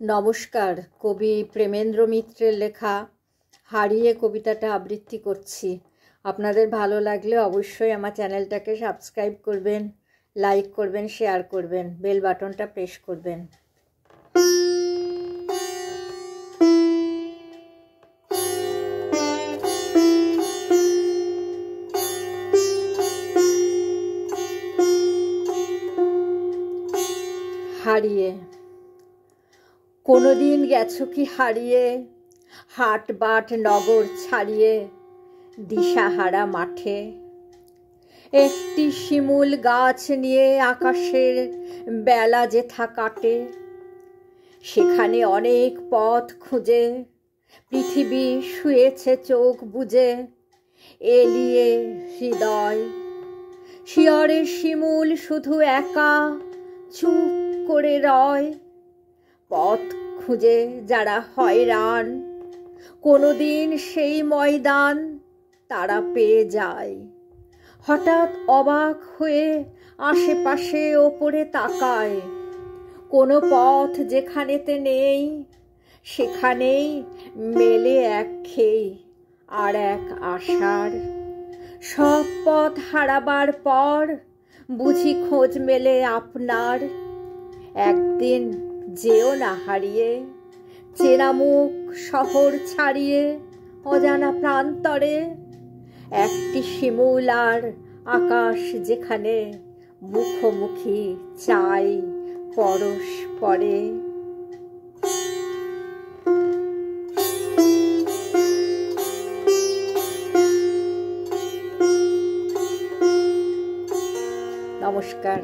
নমস্কার। কবি প্রেমেন্দ্র মিত্রের লেখা হারিয়ে কবিতাটা আবৃত্তি করছি। আপনাদের ভালো লাগলে অবশ্যই আমার চ্যানেলটাকে সাবস্ক্রাইব করবেন, লাইক করবেন, শেয়ার করবেন, বেল বাটনটা প্রেস করবেন। হারিয়ে। কোনোদিন গেছো কি হারিয়ে, হাট বাট নগর ছাড়িয়ে, দিশাহারা মাঠে? একটি শিমুল গাছ নিয়ে আকাশের বেলা যেথা কাটে, সেখানে অনেক পথ খুঁজে পৃথিবী শুয়েছে চোখ বুজে, এলিয়ে হৃদয়। শিয়রে শিমুল শুধু একা চুপ করে রয়, পথ খুঁজে যারা হয়রান, কোনোদিন সেই ময়দান তারা পেয়ে যায়। হঠাৎ অবাক হয়ে আশেপাশে ওপরে তাকায়, কোনো পথ যেখানেতে নেই, সেখানেই মেলে এক খেই আর এক আশার। সব পথ হারাবার পর বুঝি খোঁজ মেলে আপনার। একদিন যেও না হারিয়ে, চেনা মুখ শহর ছাড়িয়ে, অজানা প্রান্তরে। একটি শিমুল আর আকাশ যেখানে মুখোমুখি চাই পরস্পরে। নমস্কার।